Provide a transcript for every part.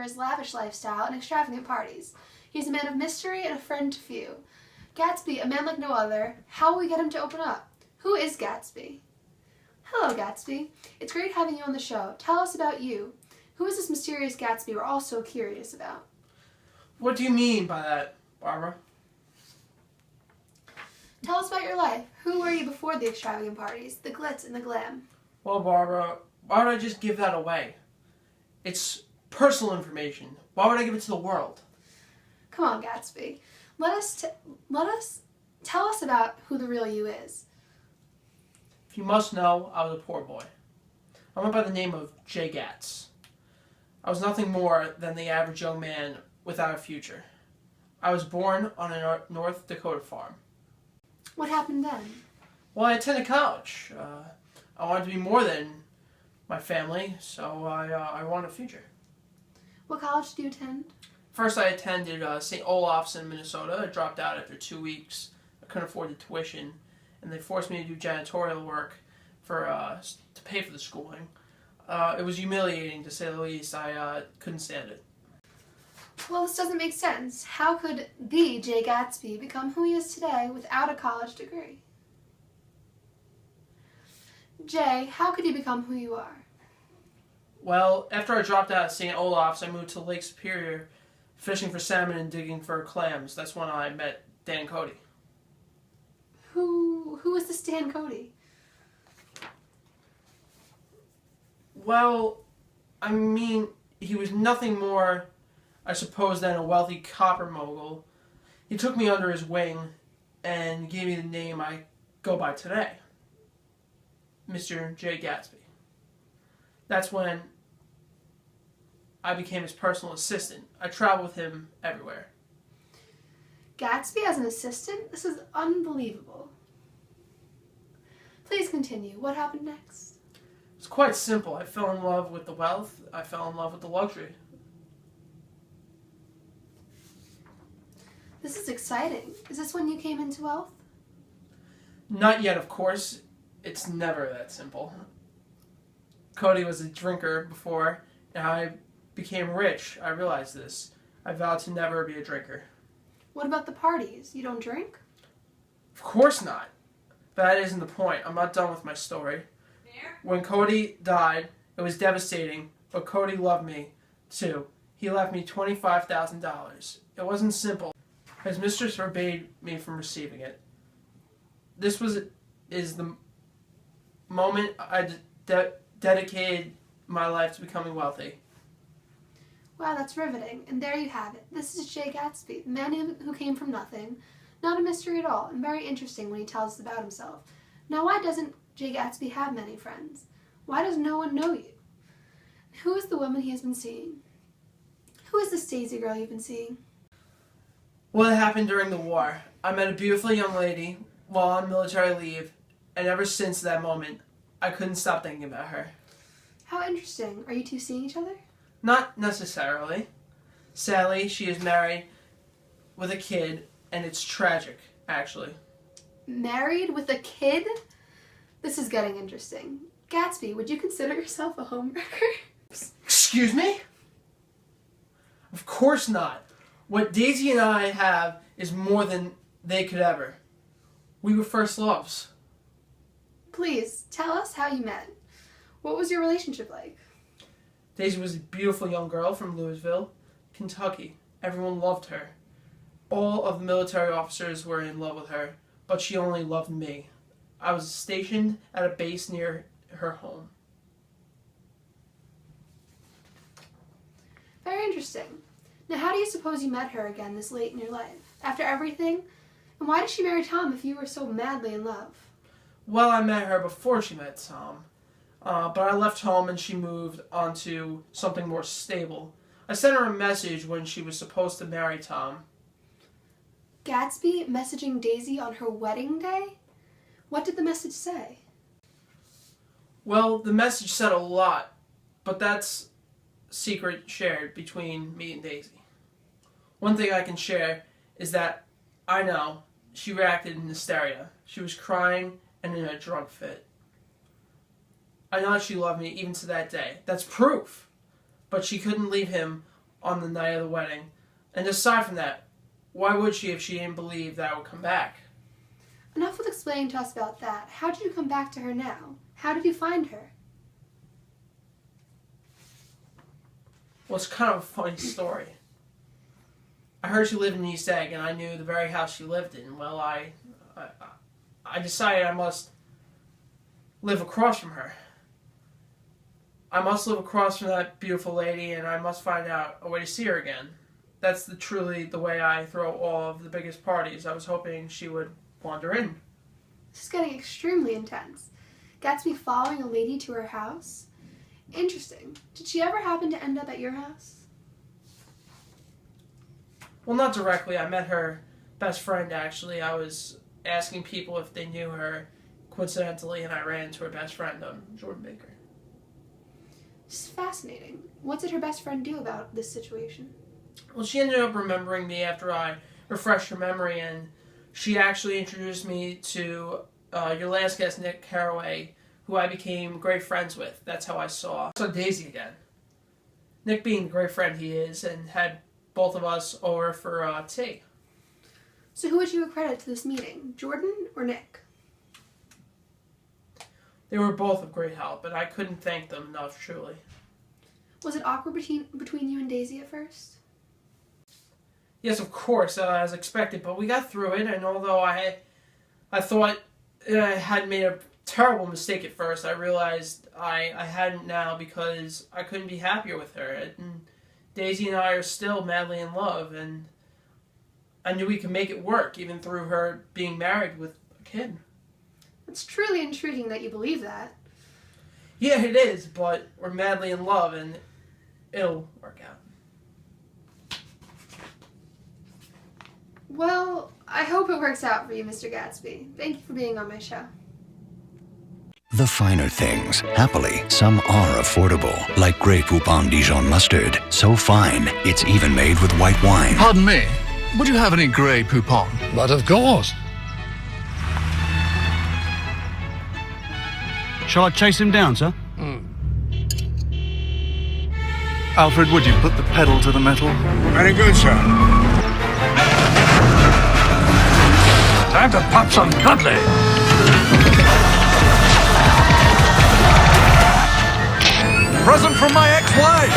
his lavish lifestyle and extravagant parties. He's a man of mystery and a friend to few. Gatsby, a man like no other. How will we get him to open up? Who is Gatsby? Hello, Gatsby. It's great having you on the show. Tell us about you. Who is this mysterious Gatsby we're all so curious about? What do you mean by that, Barbara? Tell us about your life. Who were you before the extravagant parties, the glitz and the glam? Well, Barbara, why would I just give that away? It's personal information. Why would I give it to the world? Come on, Gatsby. Tell us about who the real you is. If you must know, I was a poor boy. I went by the name of J. Gats. I was nothing more than the average young man without a future. I was born on a North Dakota farm. What happened then? Well, I attended college. I wanted to be more than my family, so I wanted a future. What college did you attend? First, I attended St. Olaf's in Minnesota. I dropped out after 2 weeks. I couldn't afford the tuition, and they forced me to do janitorial work to pay for the schooling. It was humiliating, to say the least. I couldn't stand it. Well, this doesn't make sense. How could the Jay Gatsby become who he is today without a college degree? Jay, how could you become who you are? Well, after I dropped out at St. Olaf's, I moved to Lake Superior, fishing for salmon and digging for clams. That's when I met Dan Cody. Who is this Dan Cody? Well, I mean, he was nothing more, I suppose, than a wealthy copper mogul. He took me under his wing and gave me the name I go by today, Mr. J. Gatsby. That's when I became his personal assistant. I traveled with him everywhere. Gatsby as an assistant? This is unbelievable. Please continue. What happened next? It's quite simple. I fell in love with the wealth. I fell in love with the luxury. This is exciting. Is this when you came into wealth? Not yet, of course. It's never that simple. Cody was a drinker before, and I became rich. I realized this. I vowed to never be a drinker. What about the parties? You don't drink? Of course not. But that isn't the point. I'm not done with my story. When Cody died, it was devastating, but Cody loved me, too. He left me $25,000. It wasn't simple. His mistress forbade me from receiving it. This is the moment I dedicated my life to becoming wealthy. Wow, that's riveting. And there you have it. This is Jay Gatsby, the man who came from nothing. Not a mystery at all, and very interesting when he tells us about himself. Now, why doesn't Jay Gatsby have many friends? Why does no one know you? Who is the woman he has been seeing? Who is this Daisy girl you've been seeing? Well, it happened during the war. I met a beautiful young lady while on military leave, and ever since that moment, I couldn't stop thinking about her. How interesting. Are you two seeing each other? Not necessarily. Sadly, she is married with a kid, and it's tragic, actually. Married with a kid? This is getting interesting. Gatsby, would you consider yourself a homewrecker? Excuse me? Of course not. What Daisy and I have is more than they could ever. We were first loves. Please, tell us how you met. What was your relationship like? Daisy was a beautiful young girl from Louisville, Kentucky. Everyone loved her. All of the military officers were in love with her, but she only loved me. I was stationed at a base near her home. Very interesting. Now, how do you suppose you met her again this late in your life? After everything? And why did she marry Tom if you were so madly in love? Well, I met her before she met Tom. But I left home and she moved on to something more stable. I sent her a message when she was supposed to marry Tom. Gatsby messaging Daisy on her wedding day? What did the message say? Well, the message said a lot, but that's secret shared between me and Daisy. One thing I can share is that I know she reacted in hysteria. She was crying and in a drunk fit. I know she loved me even to that day. That's proof. But she couldn't leave him on the night of the wedding. And aside from that, why would she if she didn't believe that I would come back? Enough with explaining to us about that. How did you come back to her now? How did you find her? Well, it's kind of a funny story. I heard she lived in East Egg, and I knew the very house she lived in. Well, I decided I must live across from her. I must live across from that beautiful lady, and I must find out a way to see her again. That's truly the way I throw all of the biggest parties. I was hoping she would wander in. This is getting extremely intense. Gatsby following a lady to her house? Interesting. Did she ever happen to end up at your house? Well, not directly. I met her best friend, actually. I was asking people if they knew her coincidentally, and I ran into her best friend, Jordan Baker. This is fascinating. What did her best friend do about this situation? Well, she ended up remembering me after I refreshed her memory, and she actually introduced me to your last guest, Nick Carraway, who I became great friends with. That's how I saw Daisy again. Nick being the great friend he is, and had both of us over for tea. So who would you accredit to this meeting, Jordan or Nick? They were both of great help, and I couldn't thank them enough, truly. Was it awkward between you and Daisy at first? Yes, of course, as expected, but we got through it, and although I thought I had made a terrible mistake at first, I realized I hadn't now because I couldn't be happier with her. And Daisy and I are still madly in love, and I knew we could make it work, even through her being married with a kid. It's truly intriguing that you believe that. Yeah, it is, but we're madly in love, and it'll work out. Well, I hope it works out for you, Mr. Gatsby. Thank you for being on my show. The finer things. Happily, some are affordable. Like Grey Poupon Dijon mustard. So fine, it's even made with white wine. Pardon me, would you have any Grey Poupon? But of course. Shall I chase him down, sir? Alfred, would you put the pedal to the metal? Very good, sir. Time to pop some Dudley. Present from my ex-wife.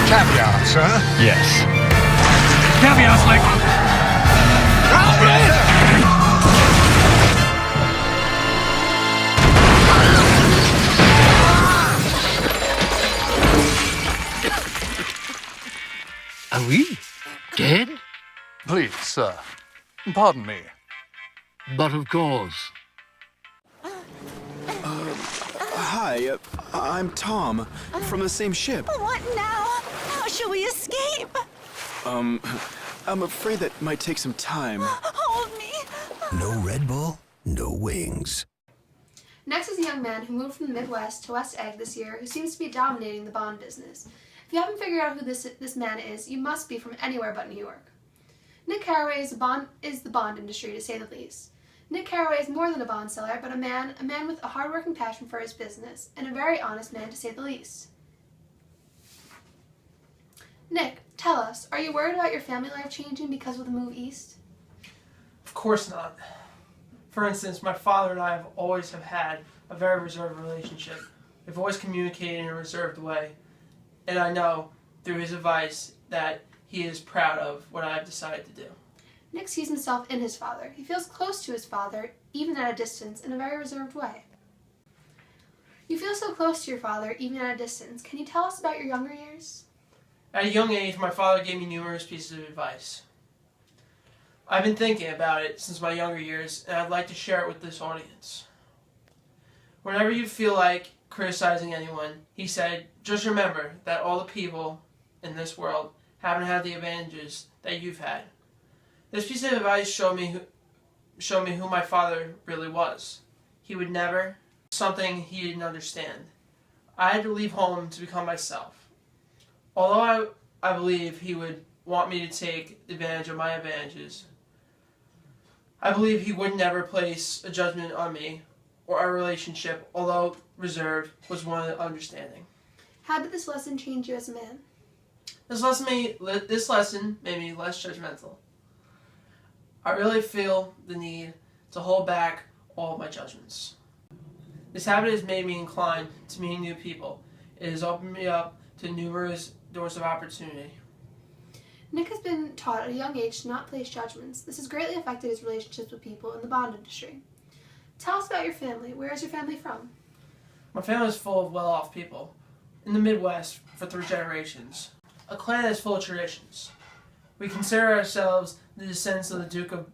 Caviar, sir. Yes. Caviar slick. Alfred! Are we dead? Please, sir. Pardon me. But of course. Hi, I'm Tom, from the same ship. What now? How shall we escape? I'm afraid that might take some time. Hold me. No Red Bull, no wings. Next is a young man who moved from the Midwest to West Egg this year who seems to be dominating the bond business. If you haven't figured out who this man is, you must be from anywhere but New York. Nick Carraway is the bond industry, to say the least. Nick Carraway is more than a bond seller, but a man with a hard-working passion for his business, and a very honest man, to say the least. Nick, tell us, are you worried about your family life changing because of the move east? Of course not. For instance, my father and I have always had a very reserved relationship. We've always communicated in a reserved way, and I know, through his advice, that he is proud of what I've decided to do. Nick sees himself in his father. He feels close to his father, even at a distance, in a very reserved way. You feel so close to your father, even at a distance. Can you tell us about your younger years? At a young age, my father gave me numerous pieces of advice. I've been thinking about it since my younger years, and I'd like to share it with this audience. Whenever you feel like criticizing anyone, he said, just remember that all the people in this world haven't had the advantages that you've had. This piece of advice showed me who my father really was. He would never something he didn't understand. I had to leave home to become myself. Although I believe he would want me to take advantage of my advantages, I believe he would never place a judgment on me or our relationship, although reserved, was one understanding. How did this lesson change you as a man? This lesson made me less judgmental. I really feel the need to hold back all of my judgments. This habit has made me inclined to meeting new people. It has opened me up to numerous doors of opportunity. Nick has been taught at a young age to not place judgments. This has greatly affected his relationships with people in the bond industry. Tell us about your family. Where is your family from? My family is full of well-off people. In the Midwest for 3 generations. A clan that is full of traditions. We consider ourselves the descendants of the Duke of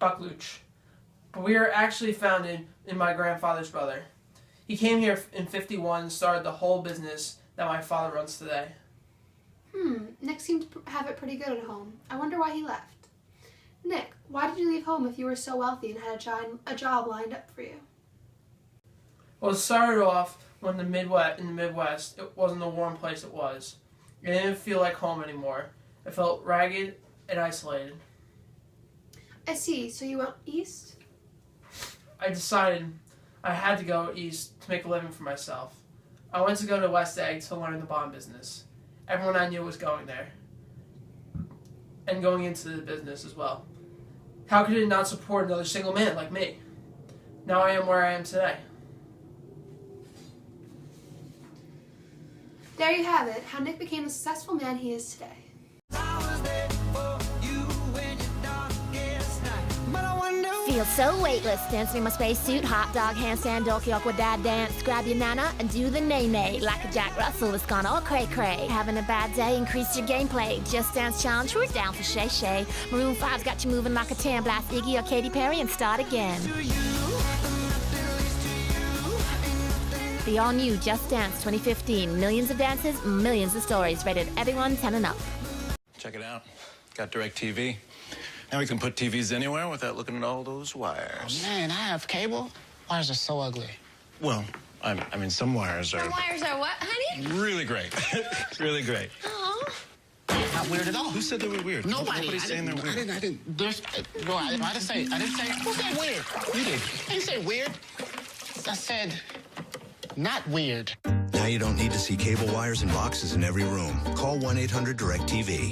Buccleuch, but we are actually founded in my grandfather's brother. He came here in '51 and started the whole business that my father runs today. Nick seemed to have it pretty good at home. I wonder why he left. Nick, why did you leave home if you were so wealthy and had a job lined up for you? Well, it started off when in the Midwest, it wasn't the warm place it was. It didn't feel like home anymore. It felt ragged and isolated. I see. So you went east? I decided I had to go east to make a living for myself. I went to go to West Egg to learn the bond business. Everyone I knew was going there. And going into the business as well. How could it not support another single man like me? Now I am where I am today. There you have it, how Nick became the successful man he is today. Feel so weightless, dancing in my spacesuit, hot dog, handstand, dorky, awkward dad dance, grab your nana and do the nay-nay, like a Jack Russell that's gone all cray-cray. Having a bad day, increase your gameplay, Just Dance challenge, we're down for shay-shay. Maroon 5's got you moving like a tan, blast Iggy or Katy Perry and start again. The all-new Just Dance 2015, millions of dances, millions of stories, rated everyone 10 and up. Check it out, got DirecTV. Now we can put TVs anywhere without looking at all those wires. Oh, man, I have cable. Wires are so ugly. Well, I mean, some wires are... Some wires are what, honey? Really great. Really great. Oh. Not weird at all. Who said they were weird? Nobody's saying they're weird. I didn't. There's... Bro, I didn't say... Who said weird? You did. I didn't say weird. I said not weird. Now you don't need to see cable wires and boxes in every room. Call 1-800-DIRECTV.